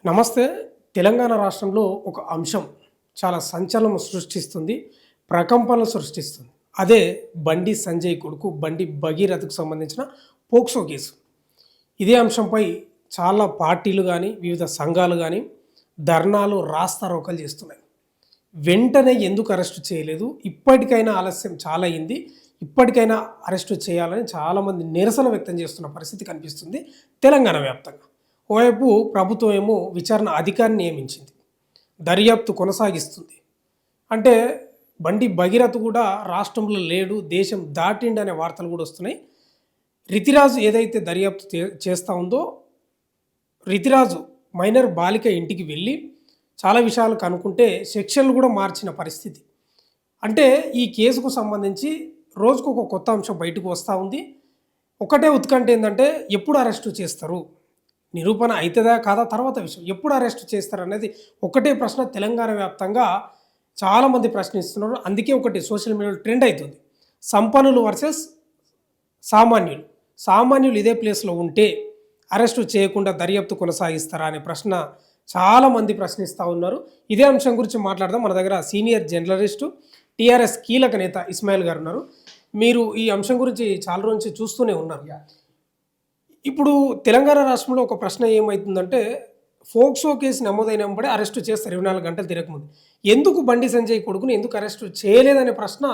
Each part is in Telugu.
నమస్తే. తెలంగాణ రాష్ట్రంలో ఒక అంశం చాలా సంచలనం సృష్టిస్తుంది, ప్రకంపనలు సృష్టిస్తుంది. అదే బండి సంజయ్ కొడుకు బండి భగీరథకు సంబంధించిన పోక్సో కేసు. ఇదే అంశంపై చాలా పార్టీలు కానీ, వివిధ సంఘాలు కానీ ధర్నాలు, రాస్తారోకలు చేస్తున్నాయి. వెంటనే ఎందుకు అరెస్టు చేయలేదు? ఇప్పటికైనా ఆలస్యం చాలా అయింది. ఇప్పటికైనా అరెస్టు చేయాలని చాలామంది నిరసన వ్యక్తం చేస్తున్న పరిస్థితి కనిపిస్తుంది తెలంగాణ వ్యాప్తంగా. ఓవైపు ప్రభుత్వం ఏమో విచారణ అధికారిని నియమించింది, దర్యాప్తు కొనసాగిస్తుంది. అంటే బండి భగీరథ్ కూడా రాష్ట్రంలో లేడు, దేశం దాటిండి అనే వార్తలు కూడా వస్తున్నాయి. రితిరాజు ఏదైతే దర్యాప్తు చేస్తూ ఉందో, రితిరాజు మైనర్ బాలిక ఇంటికి వెళ్ళి చాలా విషయాలు కనుక్కుంటే సెక్షన్లు కూడా మార్చిన పరిస్థితి. అంటే ఈ కేసుకు సంబంధించి రోజుకు ఒక కొత్త అంశం బయటకు వస్తూ ఉంది. ఒకటే ఉత్కంఠ ఏంటంటే ఎప్పుడు అరెస్టు చేస్తారు, నిరూపణ అవుతుందా కాదా తర్వాత విషయం, ఎప్పుడు అరెస్ట్ చేస్తారు అనేది ఒకటే ప్రశ్న తెలంగాణ వ్యాప్తంగా చాలామంది ప్రశ్నిస్తున్నారు. అందుకే ఒకటి సోషల్ మీడియాలో ట్రెండ్ అవుతుంది, సంపన్నులు వర్సెస్ సామాన్యులు. సామాన్యులు ఇదే ప్లేస్లో ఉంటే అరెస్టు చేయకుండా దర్యాప్తు కొనసాగిస్తారా అనే ప్రశ్న చాలామంది ప్రశ్నిస్తూ ఉన్నారు. ఇదే అంశం గురించి మాట్లాడదాం. మన దగ్గర సీనియర్ జర్నలిస్టు, టీఆర్ఎస్ కీలక నేత ఇస్మాయిల్ గారు ఉన్నారు. మీరు ఈ అంశం గురించి చాలా రోజు నుంచి చూస్తూనే ఉన్నారు. ఇప్పుడు తెలంగాణ రాష్ట్రంలో ఒక ప్రశ్న ఏమవుతుందంటే, ఫోక్సో కేసు నమోదైన వెంబడే అరెస్టు చేస్తారు 24 గంటలు తిరగకముందు. ఎందుకు బండి సంజయ్ కొడుకుని ఎందుకు అరెస్టు చేయలేదనే ప్రశ్న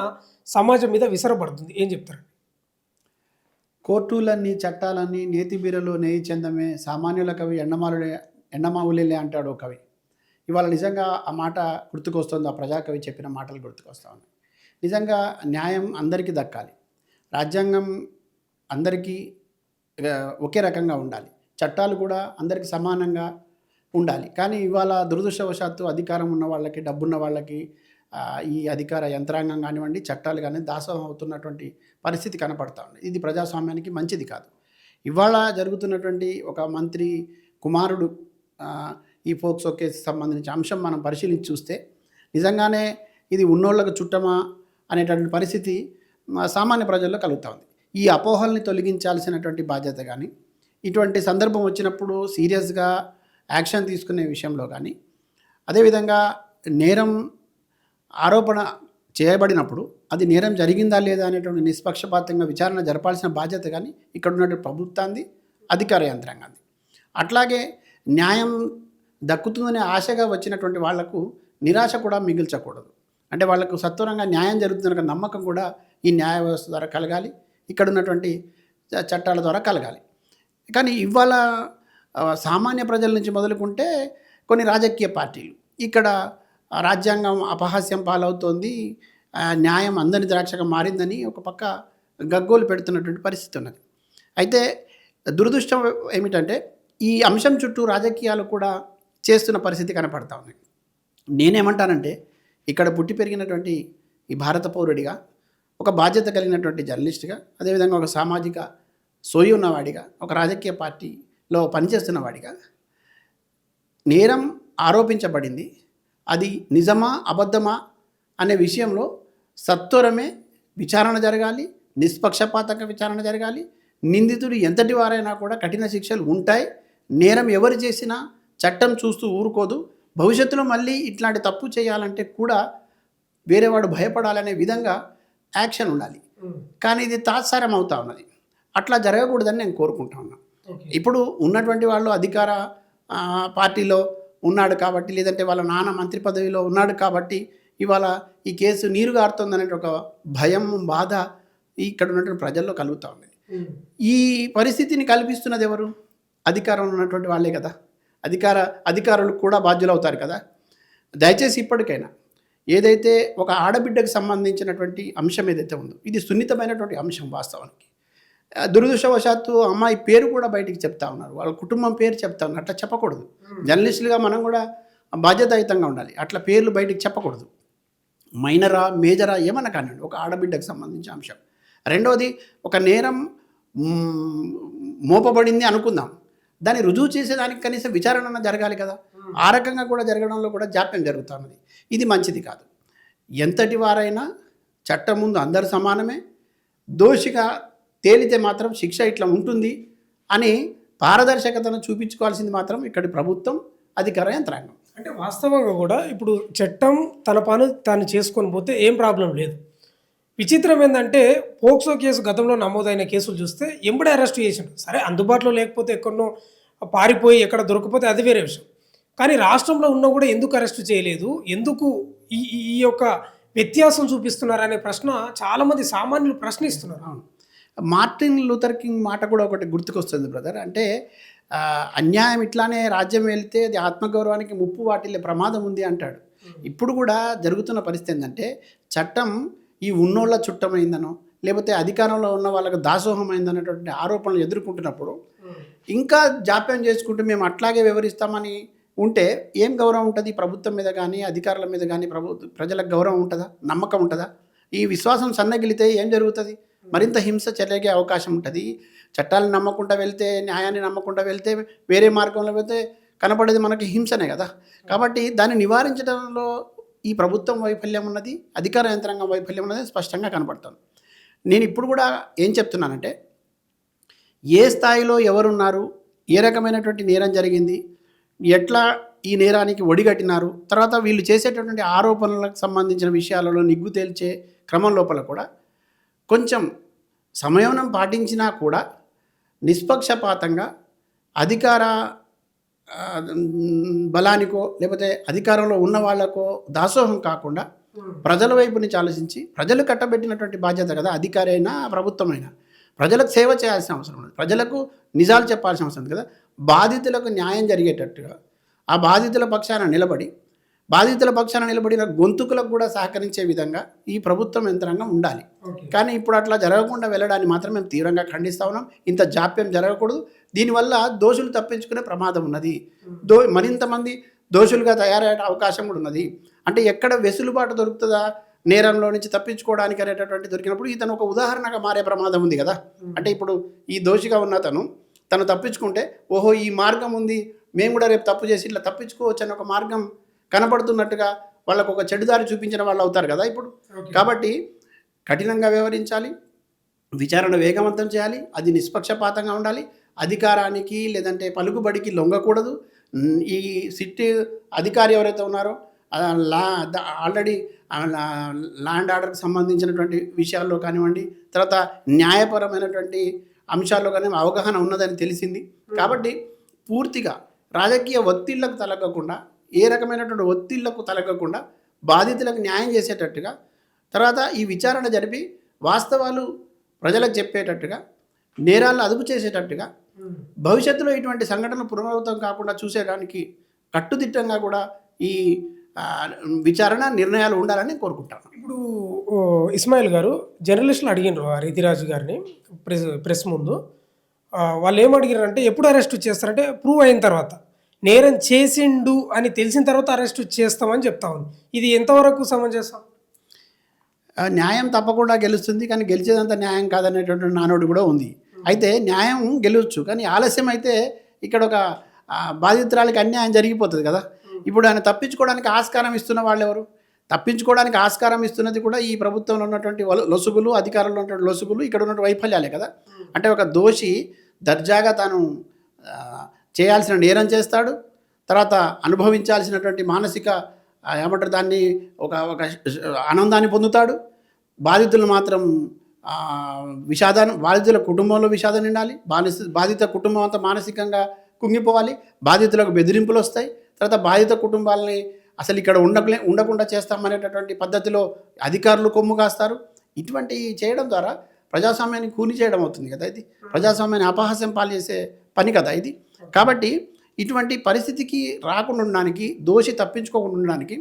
సమాజం మీద విసరబడుతుంది. ఏం చెప్తారు? కోర్టులన్నీ చట్టాలన్నీ నేతి బీరలు నేయి చెందమే సామాన్యుల కవి ఎండమావులే అంటాడు ఓ కవి. ఇవాళ నిజంగా ఆ మాట గుర్తుకొస్తుంది, ఆ ప్రజాకవి చెప్పిన మాటలు గుర్తుకొస్తా ఉన్నాయి. నిజంగా న్యాయం అందరికీ దక్కాలి, రాజ్యాంగం అందరికీ ఒకే రకంగా ఉండాలి, చట్టాలు కూడా అందరికీ సమానంగా ఉండాలి. కానీ ఇవాళ దురదృష్టవశాత్తు అధికారం ఉన్న వాళ్ళకి, డబ్బున్న వాళ్ళకి ఈ అధికార యంత్రాంగం కానివ్వండి, చట్టాలు కానీ దాసోహం అవుతున్నటువంటి పరిస్థితి కనపడతా ఉంది. ఇది ప్రజాస్వామ్యానికి మంచిది కాదు. ఇవాళ జరుగుతున్నటువంటి ఒక మంత్రి కుమారుడు ఈ పోక్సో కేసు సంబంధించిన అంశం మనం పరిశీలించి చూస్తే నిజంగానే ఇది ఉన్నోళ్ళకు చుట్టమా అనేటువంటి పరిస్థితి సామాన్య ప్రజల్లో కలుగుతూ ఉంది. ఈ అపోహల్ని తొలగించాల్సినటువంటి బాధ్యత కానీ, ఇటువంటి సందర్భం వచ్చినప్పుడు సీరియస్గా యాక్షన్ తీసుకునే విషయంలో కానీ, అదేవిధంగా నేరం ఆరోపణ చేయబడినప్పుడు అది నేరం జరిగిందా లేదా అనేటువంటి నిష్పక్షపాతంగా విచారణ జరపాల్సిన బాధ్యత కానీ ఇక్కడ ఉన్నటువంటి ప్రభుత్వాన్ని, అధికార యంత్రాంగాన్ని. అట్లాగే న్యాయం దక్కుతుందనే ఆశగా వచ్చినటువంటి వాళ్లకు నిరాశ కూడా మిగిల్చకూడదు. అంటే వాళ్లకు సత్వరంగా న్యాయం జరుగుతుందనే నమ్మకం కూడా ఈ న్యాయ వ్యవస్థ ద్వారా కలగాలి, ఇక్కడ ఉన్నటువంటి చట్టాల ద్వారా కలగాలి. కానీ ఇవాళ సామాన్య ప్రజల నుంచి మొదలుకుంటే కొన్ని రాజకీయ పార్టీలు ఇక్కడ రాజ్యాంగం అపహాస్యం పాలవుతోంది, న్యాయం అందరి ద్రాక్షగా మారిందని ఒక పక్క గగ్గోలు పెడుతున్నటువంటి పరిస్థితి ఉన్నది. అయితే దురదృష్టం ఏమిటంటే ఈ అంశం చుట్టూ రాజకీయాలు కూడా చేస్తున్న పరిస్థితి కనపడతా ఉంది. నేనేమంటానంటే ఇక్కడ పుట్టి పెరిగినటువంటి ఈ భారత పౌరుడిగా, ఒక బాధ్యత కలిగినటువంటి జర్నలిస్ట్గా, అదేవిధంగా ఒక సామాజిక సోయి ఉన్నవాడిగా, ఒక రాజకీయ పార్టీలో పనిచేస్తున్న వాడిగా, నేరం ఆరోపించబడింది, అది నిజమా అబద్ధమా అనే విషయంలో సత్వరమే విచారణ జరగాలి, నిష్పక్షపాతంగా విచారణ జరగాలి. నిందితుడు ఎంతటి వారైనా కూడా కఠిన శిక్షలు ఉంటాయి. నేరం ఎవరు చేసినా చట్టం చూస్తూ ఊరుకోదు. భవిష్యత్తులో మళ్ళీ ఇట్లాంటి తప్పు చేయాలంటే కూడా వేరేవాడు భయపడాలనే విధంగా యాక్షన్ ఉండాలి. కానీ ఇది తాత్సారం అవుతా ఉన్నది. అట్లా జరగకూడదని నేను కోరుకుంటా ఉన్నాను. ఇప్పుడు ఉన్నటువంటి వాళ్ళు అధికార పార్టీలో ఉన్నాడు కాబట్టి, లేదంటే వాళ్ళ నాన్న మంత్రి పదవిలో ఉన్నాడు కాబట్టి ఇవాళ ఈ కేసు నీరు గారుతుందనే ఒక భయం, బాధ ఇక్కడ ఉన్నటువంటి ప్రజల్లో కలుగుతూ ఉంది. ఈ పరిస్థితిని కల్పిస్తున్నది ఎవరు? అధికారంలో ఉన్నటువంటి వాళ్ళే కదా. అధికారులు కూడా బాధ్యులు అవుతారు కదా. దయచేసి ఇప్పటికైనా ఏదైతే ఒక ఆడబిడ్డకు సంబంధించినటువంటి అంశం ఏదైతే ఉందో, ఇది సున్నితమైనటువంటి అంశం వాస్తవానికి. దురదృష్టవశాత్తు అమ్మాయి పేరు కూడా బయటికి చెప్తా ఉన్నారు, వాళ్ళ కుటుంబం పేరు చెప్తా ఉన్నారు. అట్లా చెప్పకూడదు. జర్నలిస్టులుగా మనం కూడా బాధ్యతాయుతంగా ఉండాలి. అట్లా పేర్లు బయటికి చెప్పకూడదు. మైనరా మేజరా ఏమన్నా కానివ్వండి, ఒక ఆడబిడ్డకు సంబంధించిన అంశం. రెండవది, ఒక నేరం మోపబడింది అనుకుందాం, దాన్ని రుజువు చేసేదానికి కనీసం విచారణ జరగాలి కదా. ఆ రకంగా కూడా జరగడంలో కూడా జాప్యం జరుగుతున్నది. ఇది మంచిది కాదు. ఎంతటి వారైనా చట్టం ముందు అందరు సమానమే. దోషిగా తేలితే మాత్రం శిక్ష ఇట్లా ఉంటుంది అని పారదర్శకతను చూపించుకోవాల్సింది మాత్రం ఇక్కడి ప్రభుత్వం, అధికార యంత్రాంగం. అంటే వాస్తవంగా కూడా ఇప్పుడు చట్టం తన పని తాను చేసుకొని పోతే ఏం ప్రాబ్లం లేదు. విచిత్రం ఏంటంటే పోక్సో కేసు గతంలో నమోదైన కేసులు చూస్తే ఎంబడే అరెస్ట్ చేసిండు. సరే అందుబాటులో లేకపోతే ఎక్కడనో పారిపోయి ఎక్కడ దొరకపోతే అది వేరే విషయం. కానీ రాష్ట్రంలో ఉన్నా కూడా ఎందుకు అరెస్ట్ చేయలేదు, ఎందుకు ఈ ఈ యొక్క వ్యత్యాసం చూపిస్తున్నారనే ప్రశ్న చాలామంది సామాన్యులు ప్రశ్నిస్తున్నారు. అవును. మార్టిన్ లూథర్ కింగ్ మాట కూడా ఒకటి గుర్తుకొస్తుంది బ్రదర్. అంటే అన్యాయం ఇట్లానే రాజ్యం వెళ్తే అది ఆత్మగౌరవానికి ముప్పు వాటిల్లే ప్రమాదం ఉంది అంటాడు. ఇప్పుడు కూడా జరుగుతున్న పరిస్థితి ఏంటంటే చట్టం ఈ ఉన్నోళ్ళ చుట్టమైందనో లేకపోతే అధికారంలో ఉన్న వాళ్ళకు దాసోహం అయిందనేటువంటి ఆరోపణలు ఎదుర్కొంటున్నప్పుడు ఇంకా జాప్యం చేసుకుంటూ మేము అట్లాగే వివరిస్తామని ఉంటే ఏం గౌరవం ఉంటుంది ప్రభుత్వం మీద కానీ అధికారుల మీద కానీ ప్రజలకు గౌరవం ఉంటుందా, నమ్మకం ఉంటుందా? ఈ విశ్వాసం సన్నగిలితే ఏం జరుగుతుంది? మరింత హింస చెలగే అవకాశం ఉంటుంది. చట్టాలను నమ్మకుండా వెళ్తే, న్యాయాన్ని నమ్మకుండా వెళ్తే, వేరే మార్గంలో వెళ్తే కనపడేది మనకి హింసనే కదా. కాబట్టి దాన్ని నివారించడంలో ఈ ప్రభుత్వం వైఫల్యం ఉన్నది, అధికార యంత్రాంగం వైఫల్యం ఉన్నది స్పష్టంగా కనపడుతుంది. నేను ఇప్పుడు కూడా ఏం చెప్తున్నానంటే ఏ స్థాయిలో ఎవరున్నారు, ఏ రకమైనటువంటి నేరం జరిగింది, ఎట్లా ఈ నేరానికి ఒడిగట్టినారు, తర్వాత వీళ్ళు చేసేటటువంటి ఆరోపణలకు సంబంధించిన విషయాలలో నిగ్గు తేల్చే క్రమం లోపల కూడా కొంచెం సంయమనం పాటించినా కూడా నిష్పక్షపాతంగా అధికార బలానికో లేకపోతే అధికారంలో ఉన్న వాళ్ళకో దాసోహం కాకుండా ప్రజల వైపు నుంచి ఆలోచించి ప్రజలు కట్టబెట్టినటువంటి బాధ్యత కదా అధికారి అయినా ప్రభుత్వమైనా ప్రజలకు సేవ చేయాల్సిన అవసరం ఉంది, ప్రజలకు నిజాలు చెప్పాల్సిన అవసరం ఉంది కదా. బాధితులకు న్యాయం జరిగేటట్టుగా ఆ బాధితుల పక్షాన నిలబడిన గొంతుకులకు కూడా సహకరించే విధంగా ఈ ప్రభుత్వం యంత్రాంగం ఉండాలి. కానీ ఇప్పుడు అట్లా జరగకుండా వెళ్ళడాన్ని మాత్రం మేము తీవ్రంగా ఖండిస్తూ ఉన్నాం. ఇంత జాప్యం జరగకూడదు. దీనివల్ల దోషులు తప్పించుకునే ప్రమాదం ఉన్నది, మరింతమంది దోషులుగా తయారయ్యే అవకాశం కూడా ఉన్నది. అంటే ఎక్కడ వెసులుబాటు దొరుకుతుందా నేరంలో నుంచి తప్పించుకోవడానికి అనేటటువంటి దొరికినప్పుడు ఇతను ఒక ఉదాహరణగా మారే ప్రమాదం ఉంది కదా. అంటే ఇప్పుడు ఈ దోషిగా ఉన్న తను తప్పించుకుంటే ఓహో ఈ మార్గం ఉంది, మేము కూడా రేపు తప్పు చేసి ఇట్లా తప్పించుకోవచ్చు అని ఒక మార్గం కనపడుతున్నట్టుగా వాళ్ళకు ఒక చెడుదారి చూపించిన వాళ్ళు అవుతారు కదా ఇప్పుడు. కాబట్టి కఠినంగా వ్యవహరించాలి, విచారణ వేగవంతం చేయాలి, అది నిష్పక్షపాతంగా ఉండాలి, అధికారానికి లేదంటే పలుకుబడికి లొంగకూడదు. ఈ సిట్ అధికారి ఎవరైతే ఉన్నారో ఆల్రెడీ ల్యాండ్ ఆర్డర్కి సంబంధించినటువంటి విషయాల్లో కానివ్వండి, తర్వాత న్యాయపరమైనటువంటి అంశాల్లో కానీ అవగాహన ఉన్నదని తెలిసింది. కాబట్టి పూర్తిగా రాజకీయ ఒత్తిళ్లకు తలగకుండా, ఏ రకమైనటువంటి ఒత్తిళ్లకు తలగకుండా బాధితులకు న్యాయం చేసేటట్టుగా, తర్వాత ఈ విచారణ జరిపి వాస్తవాలు ప్రజలకు చెప్పేటట్టుగా, నేరాలను అదుపు చేసేటట్టుగా, భవిష్యత్తులో ఇటువంటి సంఘటనలు పునరావృతం కాకుండా చూసేదానికి కట్టుదిట్టంగా కూడా ఈ విచారణ నిర్ణయాలు ఉండాలని కోరుకుంటాను. ఇప్పుడు ఇస్మాయిల్ గారు జర్నలిస్టులు అడిగినారు రీతిరాజు గారిని ప్రెస్ ముందు. వాళ్ళు ఏం అడిగారంటే ఎప్పుడు అరెస్ట్ చేస్తారంటే ప్రూవ్ అయిన తర్వాత, నేరం చేసిండు అని తెలిసిన తర్వాత అరెస్ట్ చేస్తామని చెప్తా ఉంది. ఇది ఎంతవరకు సమంజసం? న్యాయం తప్పకుండా గెలుస్తుంది, కానీ గెలిచేదంతా న్యాయం కాదనేటువంటి నానుడు కూడా ఉంది. అయితే న్యాయం గెలవచ్చు, కానీ ఆలస్యం అయితే ఇక్కడ ఒక బాధితురాలకి అన్యాయం జరిగిపోతుంది కదా. ఇప్పుడు ఆయన తప్పించుకోవడానికి ఆస్కారం ఇస్తున్న వాళ్ళు ఎవరు? తప్పించుకోవడానికి ఆస్కారం ఇస్తున్నది కూడా ఈ ప్రభుత్వంలో ఉన్నటువంటి లొసుగులు, అధికారంలో ఉన్నటువంటి లొసుగులు, ఇక్కడ ఉన్నటువంటి వైఫల్యాలే కదా. అంటే ఒక దోషి దర్జాగా తాను చేయాల్సిన నేరం చేస్తాడు, తర్వాత అనుభవించాల్సినటువంటి మానసిక ఏమంటారు దాన్ని ఒక ఆనందాన్ని పొందుతాడు. బాధితులు మాత్రం బాధితుల కుటుంబంలో విషాదం నిండాలి, బాధిత కుటుంబం అంతా మానసికంగా కుంగిపోవాలి, బాధితులకు బెదిరింపులు వస్తాయి, తర్వాత బాధిత కుటుంబాలని అసలు ఇక్కడ ఉండకుండా చేస్తామనేటటువంటి పద్ధతిలో అధికారులు కొమ్ము కాస్తారు. ఇటువంటి చేయడం ద్వారా ప్రజాస్వామ్యాన్ని కూని చేయడం అవుతుంది కదా. ఇది ప్రజాస్వామ్యాన్ని అపహాస్యం పాల్చేసే పని కదా ఇది. కాబట్టి ఇటువంటి పరిస్థితికి రాకుండా ఉండడానికి, దోషి తప్పించుకోకుండా ఉండడానికి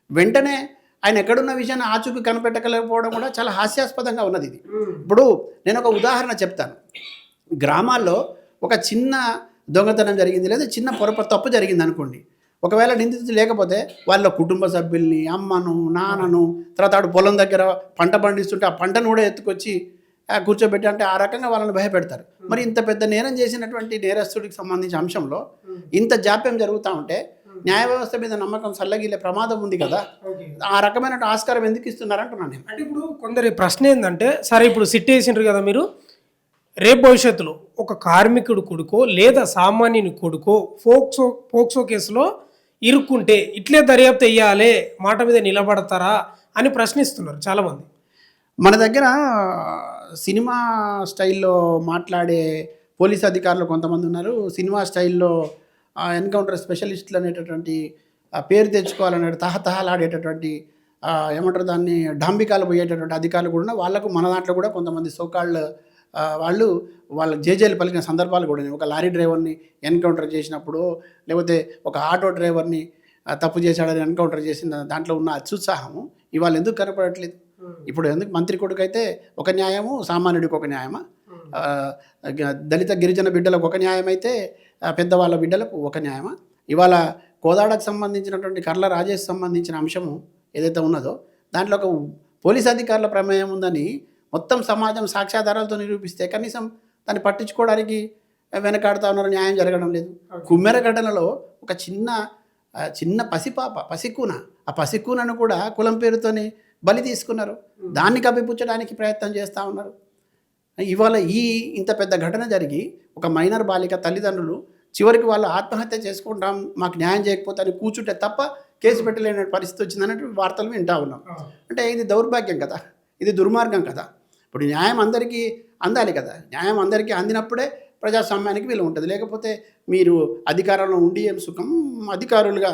వెంటనే ఆయన ఎక్కడున్న విషయాన్ని ఆచూకీ కనిపెట్టలేకపోవడం కూడా చాలా హాస్యాస్పదంగా ఉన్నది ఇది. ఇప్పుడు నేను ఒక ఉదాహరణ చెప్తాను. గ్రామాల్లో ఒక చిన్న దొంగతనం జరిగింది లేదా చిన్న తప్పు జరిగింది అనుకోండి, ఒకవేళ నిందితులు లేకపోతే వాళ్ళ కుటుంబ సభ్యుల్ని, అమ్మను, నాన్నను, తర్వాత ఆడు పొలం దగ్గర పంట పండిస్తుంటే ఆ పంటను కూడా ఎత్తుకొచ్చి కూర్చోబెట్టి అంటే ఆ రకంగా వాళ్ళని భయపెడతారు. మరి ఇంత పెద్ద నేరం చేసినటువంటి నేరస్తుడికి సంబంధించిన అంశంలో ఇంత జాప్యం జరుగుతూ ఉంటే న్యాయ వ్యవస్థ మీద నమ్మకం సల్లగిలే ప్రమాదం ఉంది కదా. ఆ రకమైన ఆస్కారం ఎందుకు ఇస్తున్నారంటున్నాను నేను. అంటే ఇప్పుడు కొందరి ప్రశ్న ఏంటంటే, సరే ఇప్పుడు సిట్ వేసిండ్రు కదా మీరు, రేపు భవిష్యత్తులో ఒక కార్మికుడు కొడుకో లేదా సామాన్యుని కొడుకో పోక్సో కేసులో ఇరుక్కుంటే ఇట్లే దర్యాప్తు వేయాలి, మాట మీద నిలబడతారా అని ప్రశ్నిస్తున్నారు చాలామంది. మన దగ్గర సినిమా స్టైల్లో మాట్లాడే పోలీస్ అధికారులు కొంతమంది ఉన్నారు. సినిమా స్టైల్లో ఎన్కౌంటర్ స్పెషలిస్టులు అనేటటువంటి పేరు తెచ్చుకోవాలనే తహతహలాడేటటువంటి ఏమంటారు దాన్ని డాంబికాలు పోయేటటువంటి అధికారులు కూడా వాళ్ళకు మన దాంట్లో కూడా కొంతమంది సోకాళ్ళు వాళ్ళు వాళ్ళ జేజేలు పలికిన సందర్భాలు కూడా ఉన్నాయి. ఒక లారీ డ్రైవర్ని ఎన్కౌంటర్ చేసినప్పుడు, లేకపోతే ఒక ఆటో డ్రైవర్ని తప్పు చేశాడని ఎన్కౌంటర్ చేసిన దాంట్లో ఉన్న అత్యుత్సాహము ఇవాళ ఎందుకు కనపడట్లేదు? ఇప్పుడు ఎందుకు మంత్రి కొడుకు అయితే ఒక న్యాయము, సామాన్యుడికి ఒక న్యాయమా? దళిత గిరిజన బిడ్డలకు ఒక న్యాయం అయితే పెద్దవాళ్ళ బిడ్డలకు ఒక న్యాయమా? ఇవాళ కోదాడకు సంబంధించినటువంటి కర్ల రాజేష్ సంబంధించిన అంశము ఏదైతే ఉన్నదో దాంట్లో ఒక పోలీస్ అధికారుల ప్రమేయం ఉందని మొత్తం సమాజం సాక్ష్యాధారాలతో నిరూపిస్తే కనీసం దాన్ని పట్టించుకోవడానికి వెనకాడుతా ఉన్నారు, న్యాయం జరగడం లేదు. కుమ్మెర ఘటనలో ఒక చిన్న పసికూన, ఆ పసికూనను కూడా కులం పేరుతోని బలి తీసుకున్నారు. దాన్ని కప్పిపుచ్చడానికి ప్రయత్నం చేస్తూ ఉన్నారు. ఇవాళ ఇంత పెద్ద ఘటన జరిగి ఒక మైనర్ బాలిక తల్లిదండ్రులు చివరికి వాళ్ళు ఆత్మహత్య చేసుకుంటాం, మాకు న్యాయం చేయకపోతే అని కూర్చుంటే తప్ప కేసు పెట్టలేని పరిస్థితి వచ్చిందన్నట్టు వార్తలు వింటూ ఉన్నాం. అంటే ఇది దౌర్భాగ్యం కదా, ఇది దుర్మార్గం కదా. ఇప్పుడు న్యాయం అందరికీ అందాలి కదా. న్యాయం అందరికీ అందినప్పుడే ప్రజాస్వామ్యానికి విలువ ఉంటుంది. లేకపోతే మీరు అధికారంలో ఉండి ఏం సుఖం, అధికారులుగా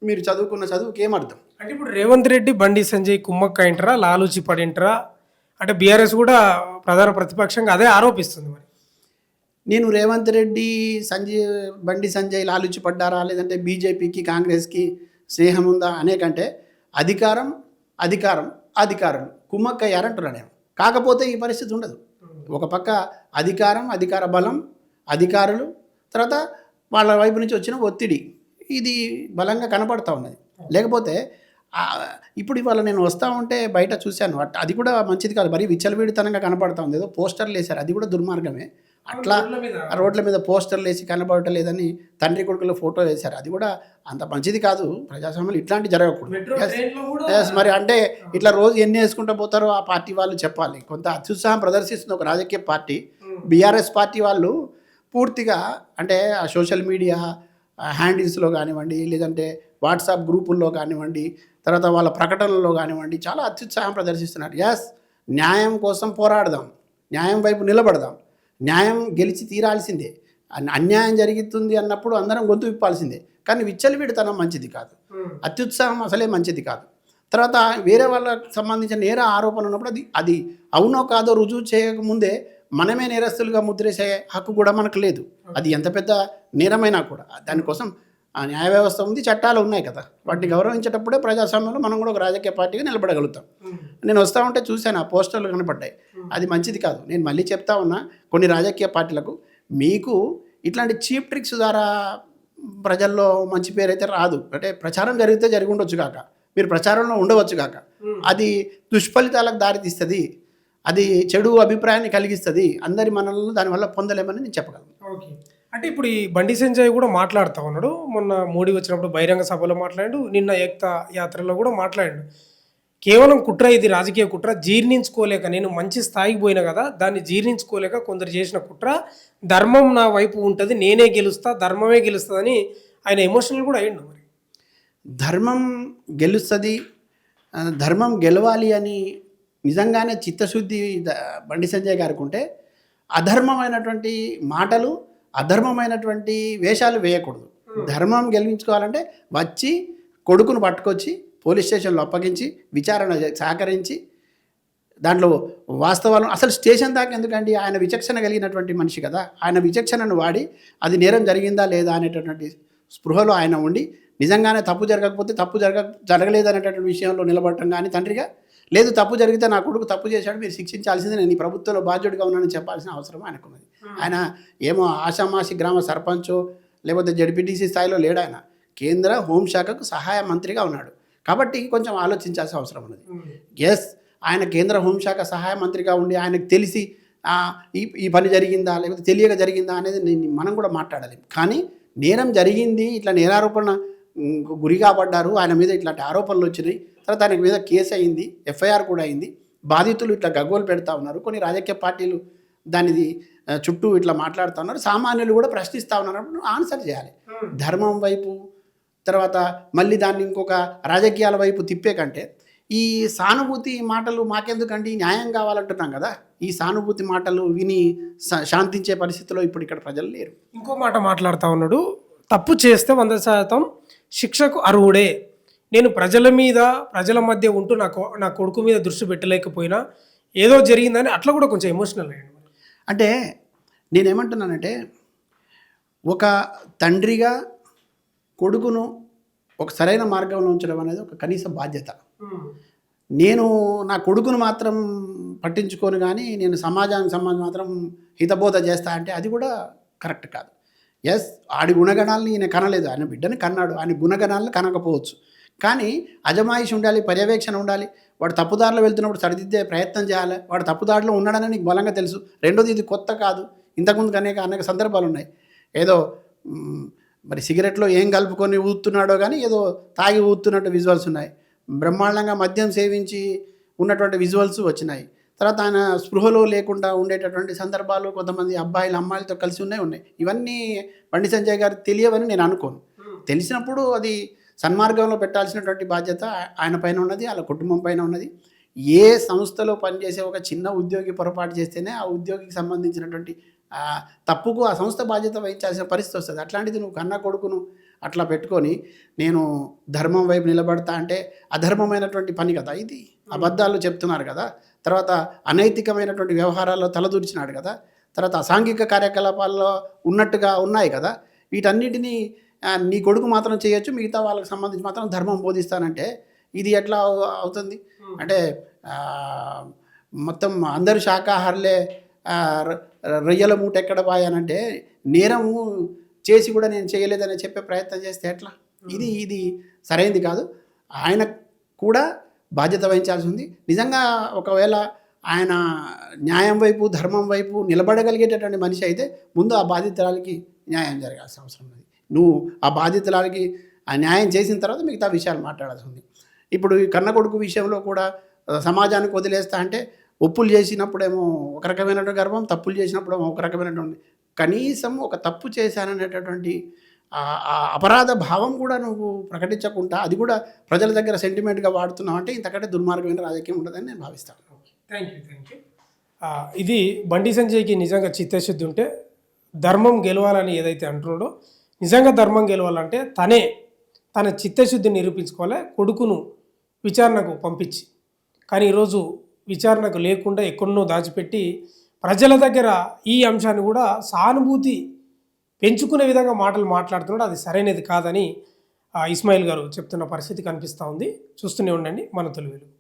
మీరు చదువుకున్న చదువుకి ఏమర్థం? అంటే ఇప్పుడు రేవంత్ రెడ్డి బండి సంజయ్ కుమ్మక్క అయింటారా, లాలూచి పడింటారా? అంటే బీఆర్ఎస్ కూడా ప్రధాన ప్రతిపక్షంగా అదే ఆరోపిస్తుంది. మరి నేను రేవంత్ రెడ్డి బండి సంజయ్ లాలూచి పడ్డారా, లేదంటే బీజేపీకి కాంగ్రెస్కి స్నేహం ఉందా అనేకంటే అధికారులు కుమ్మక్క అయ్యారంటున్నా నేను. కాకపోతే ఈ పరిస్థితి ఉండదు. ఒక పక్క అధికార బలం, అధికారులు, తర్వాత వాళ్ళ వైపు నుంచి వచ్చిన ఒత్తిడి, ఇది బలంగా కనపడతా ఉన్నది. లేకపోతే ఇప్పుడు ఇవాళ నేను వస్తూ ఉంటే బయట చూశాను, అది కూడా మంచిది కాదు. మరీ విచ్చలవిడితనంగా కనపడతా ఉంది. ఏదో పోస్టర్లు వేశారు, అది కూడా దుర్మార్గమే. అట్లా రోడ్ల మీద పోస్టర్లు వేసి కనపడటం లేదని తండ్రి కొడుకుల ఫోటో వేశారు, అది కూడా అంత మంచిది కాదు. ప్రజాస్వామ్యంలో ఇట్లాంటి జరగకూడదు. మరి అంటే ఇట్లా రోజు ఎన్ని వేసుకుంటూ పోతారో ఆ పార్టీ వాళ్ళు చెప్పాలి. కొంత అత్యుత్సాహం ప్రదర్శిస్తుంది ఒక రాజకీయ పార్టీ. బీఆర్ఎస్ పార్టీ వాళ్ళు పూర్తిగా అంటే ఆ సోషల్ మీడియా హ్యాండిల్స్లో కానివ్వండి, లేదంటే వాట్సాప్ గ్రూపుల్లో కానివ్వండి, తర్వాత వాళ్ళ ప్రకటనల్లో కానివ్వండి చాలా అత్యుత్సాహం ప్రదర్శిస్తున్నారు. న్యాయం కోసం పోరాడదాం, న్యాయం వైపు నిలబడదాం, న్యాయం గెలిచి తీరాల్సిందే. అన్యాయం జరుగుతుంది అన్నప్పుడు అందరం గొంతు విప్పాల్సిందే. కానీ విచ్చలవిడితనం మంచిది కాదు, అత్యుత్సాహం అసలే మంచిది కాదు. తర్వాత వేరే వాళ్ళకి సంబంధించిన నేర ఆరోపణ ఉన్నప్పుడు అది అవునో కాదో రుజువు చేయకముందే మనమే నేరస్తులుగా ముద్రేసే హక్కు కూడా మనకు లేదు. అది ఎంత పెద్ద నేరమైనా కూడా దానికోసం ఆ న్యాయ వ్యవస్థ ఉంది, చట్టాలు ఉన్నాయి కదా. వాటిని గౌరవించేటప్పుడే ప్రజాస్వామ్యంలో మనం కూడా ఒక రాజకీయ పార్టీగా నిలబడగలుగుతాం. నేను వస్తూ ఉంటే చూశాను, ఆ పోస్టర్లు కనపడ్డాయి. అది మంచిది కాదు. నేను మళ్ళీ చెప్తా ఉన్నా, కొన్ని రాజకీయ పార్టీలకు మీకు ఇట్లాంటి చీప్ ట్రిక్స్ ద్వారా ప్రజల్లో మంచి పేరు అయితే రాదు. అంటే ప్రచారం జరిగితే జరిగి ఉండొచ్చు కాక, మీరు ప్రచారంలో ఉండవచ్చు కాక, అది దుష్ఫలితాలకు దారితీస్తుంది, అది చెడు అభిప్రాయాన్ని కలిగిస్తుంది. అందరి మనల్ని దానివల్ల పొందలేమని నేను చెప్పగలను. ఓకే. అంటే ఇప్పుడు ఈ బండి సంజయ్ కూడా మాట్లాడుతూ ఉన్నాడు. మొన్న మోడీ వచ్చినప్పుడు బహిరంగ సభలో మాట్లాడాడు, నిన్న ఏక్తా యాత్రలో కూడా మాట్లాడాడు. కేవలం కుట్ర, ఇది రాజకీయ కుట్ర, జీర్ణించుకోలేక నేను మంచి స్థాయికి పోయినా కదా, దాన్ని జీర్ణించుకోలేక కొందరు చేసిన కుట్ర, ధర్మం నా వైపు ఉంటుంది, నేనే గెలుస్తా, ధర్మమే గెలుస్తుందని ఆయన ఎమోషనల్ కూడా అయ్యిండు. మరి ధర్మం గెలుస్తుంది, ధర్మం గెలవాలి అని నిజంగానే చిత్తశుద్ధి బండి సంజయ్ గారికి ఉంటే అధర్మమైనటువంటి మాటలు, అధర్మమైనటువంటి వేషాలు వేయకూడదు. ధర్మం గెలిపించుకోవాలంటే వచ్చి కొడుకును పట్టుకొచ్చి పోలీస్ స్టేషన్లో అప్పగించి విచారణ సహకరించి దాంట్లో వాస్తవాలను అసలు స్టేషన్ దాకా ఎందుకండి, ఆయన విచక్షణ కలిగినటువంటి మనిషి కదా. ఆయన విచక్షణను వాడి అది నేరం జరిగిందా లేదా అనేటటువంటి స్పృహలో ఆయన ఉండి నిజంగానే తప్పు జరగకపోతే జరగలేదు అనేటటువంటి విషయంలో నిలబడటం కానీ తండ్రిగా, లేదు తప్పు జరిగితే నా కొడుకు తప్పు చేశాడు, మీరు శిక్షించాల్సిందే, నేను ఈ ప్రభుత్వంలో బాధ్యుడిగా ఉన్నానని చెప్పాల్సిన అవసరం ఆయనకున్నది. ఆయన ఏమో ఆషామాషి గ్రామ సర్పంచో లేకపోతే జడ్పీటీసీ స్థాయిలో లేడు. ఆయన కేంద్ర హోంశాఖకు సహాయ మంత్రిగా ఉన్నాడు. కాబట్టి కొంచెం ఆలోచించాల్సిన అవసరం ఉన్నది. ఆయన కేంద్ర హోంశాఖ సహాయ మంత్రిగా ఉండి ఆయనకు తెలిసి ఈ పని జరిగిందా లేకపోతే తెలియక జరిగిందా అనేది మనం కూడా మాట్లాడాలి. కానీ నేరం జరిగింది, ఇట్లా నేరారోపణ గురి కాబడ్డారు, ఆయన మీద ఇట్లాంటి ఆరోపణలు వచ్చినాయి, తర్వాత ఆయన మీద కేసు అయింది, ఎఫ్ఐఆర్ కూడా అయింది, బాధితులు ఇట్లా గగ్గోలు పెడతా ఉన్నారు. కొన్ని రాజకీయ పార్టీలు దానిది చుట్టూ ఇట్లా మాట్లాడుతూ ఉన్నారు, సామాన్యులు కూడా ప్రశ్నిస్తూ ఉన్నారు, ఆన్సర్ చేయాలి. ధర్మం వైపు తర్వాత మళ్ళీ దాన్ని ఇంకొక రాజకీయాల వైపు తిప్పే కంటే ఈ సానుభూతి మాటలు మాకెందుకండి, న్యాయం కావాలంటున్నాం కదా, ఈ సానుభూతి మాటలు విని శాంతించే పరిస్థితిలో ఇప్పుడు ఇక్కడ ప్రజలు లేరు. ఇంకో మాట మాట్లాడుతూ ఉన్నాడు, తప్పు చేస్తే 100% శిక్షకు అర్హుడే. నేను ప్రజల మీద ప్రజల మధ్య ఉంటూ నా కొడుకు మీద దృష్టి పెట్టలేకపోయినా ఏదో జరిగిందని అట్లా కూడా కొంచెం ఎమోషనల్ అయ్యాడు. అంటే నేనేమంటున్నానంటే ఒక తండ్రిగా కొడుకును ఒక సరైన మార్గంలో ఉంచడం అనేది ఒక కనీస బాధ్యత. నేను నా కొడుకును మాత్రం పట్టించుకొని కానీ నేను సమాజానికి సంబంధించి మాత్రం హితబోధ చేస్తా అంటే అది కూడా కరెక్ట్ కాదు. ఎస్, ఆడి గుణగణాలని ఈయన కనలేదు, ఆయన బిడ్డని కన్నాడు, ఆయన గుణగణాలను కనకపోవచ్చు, కానీ అజమాయిషి ఉండాలి, పర్యవేక్షణ ఉండాలి. వాడు తప్పుదారిలో వెళ్తున్నప్పుడు సరిదిద్దే ప్రయత్నం చేయాలి. వాడు తప్పుదారిలో ఉన్నాడని నీకు బలంగా తెలుసు. రెండోది, ఇది కొత్త కాదు, ఇంతకుముందు అనేక సందర్భాలు ఉన్నాయి. ఏదో మరి సిగరెట్లో ఏం కలుపుకొని ఊతున్నాడో కానీ ఏదో తాగి ఊతున్నట్టు విజువల్స్ ఉన్నాయి. బ్రహ్మాండంగా మద్యం సేవించి ఉన్నటువంటి విజువల్స్ వచ్చినాయి. తర్వాత ఆయన స్పృహలో లేకుండా ఉండేటటువంటి సందర్భాలు కొంతమంది అబ్బాయిలు అమ్మాయిలతో కలిసి ఉన్నాయి. ఇవన్నీ బండి సంజయ్ గారికి తెలియవని నేను అనుకోను. తెలిసినప్పుడు అది సన్మార్గంలో పెట్టాల్సినటువంటి బాధ్యత ఆయన పైన ఉన్నది, వాళ్ళ కుటుంబం పైన ఉన్నది. ఏ సంస్థలో పనిచేసే ఒక చిన్న ఉద్యోగి పొరపాటు చేస్తేనే ఆ ఉద్యోగికి సంబంధించినటువంటి తప్పుకు ఆ సంస్థ బాధ్యత వహించాల్సిన పరిస్థితి వస్తుంది. అట్లాంటిది నువ్వు కన్న కొడుకును అట్లా పెట్టుకొని నేను ధర్మం వైపు నిలబడతా అంటే అధర్మమైనటువంటి పని కదా ఇది. అబద్ధాలు చెప్తున్నారు కదా, తర్వాత అనైతికమైనటువంటి వ్యవహారాల్లో తలదూర్చినాడు కదా, తర్వాత అసాంఘిక కార్యకలాపాల్లో ఉన్నట్టుగా ఉన్నాయి కదా. వీటన్నిటినీ నీ కొడుకు మాత్రం చేయొచ్చు, మిగతా వాళ్ళకి సంబంధించి మాత్రం ధర్మం బోధిస్తానంటే ఇది ఎట్లా అవుతుంది? అంటే మొత్తం అందరు శాకాహారులే రొయ్యల మూట ఎక్కడ బాయానంటే నేరము చేసి కూడా నేను చేయలేదని చెప్పే ప్రయత్నం చేస్తే ఎట్లా? ఇది సరైనది కాదు. ఆయన కూడా బాధ్యత వహించాల్సి ఉంది. నిజంగా ఒకవేళ ఆయన న్యాయం వైపు ధర్మం వైపు నిలబడగలిగేటటువంటి మనిషి అయితే ముందు ఆ బాధితురాలకి న్యాయం జరగాల్సిన అవసరం ఉంది. నువ్వు ఆ బాధితురాలకి ఆ న్యాయం చేసిన తర్వాత మిగతా విషయాలు మాట్లాడాల్సి ఉంది. ఇప్పుడు ఈ కన్న కొడుకు విషయంలో కూడా సమాజానికి వదిలేస్తా అంటే ఒప్పులు చేసినప్పుడేమో ఒక రకమైనటువంటి గర్వం, తప్పులు చేసినప్పుడేమో ఒక రకమైనటువంటి, కనీసం ఒక తప్పు చేశాననేటటువంటి అపరాధ భావం కూడా నువ్వు ప్రకటించకుండా అది కూడా ప్రజల దగ్గర సెంటిమెంట్గా వాడుతున్నావు అంటే ఇంతకంటే దుర్మార్గమైన రాజకీయం ఉండదని నేను భావిస్తాను. Thank you. ఇది బండి సంజయ్కి నిజంగా చిత్తశుద్ధి ఉంటే ధర్మం గెలవాలని ఏదైతే అంటున్నాడో, నిజంగా ధర్మం గెలవాలంటే తన చిత్తశుద్ధిని నిరూపించుకోవాలి, కొడుకును విచారణకు పంపించి. కానీ ఈరోజు విచారణకు లేకుండా ఎక్కడో దాచిపెట్టి ప్రజల దగ్గర ఈ అంశాన్ని కూడా సానుభూతి పెంచుకునే విధంగా మాటలు మాట్లాడుతున్నాడు. అది సరైనది కాదని ఇస్మాయిల్ గారు చెప్తున్న పరిస్థితి కనిపిస్తూ ఉంది. చూస్తూనే ఉండండి మన తొలి వెలుగు.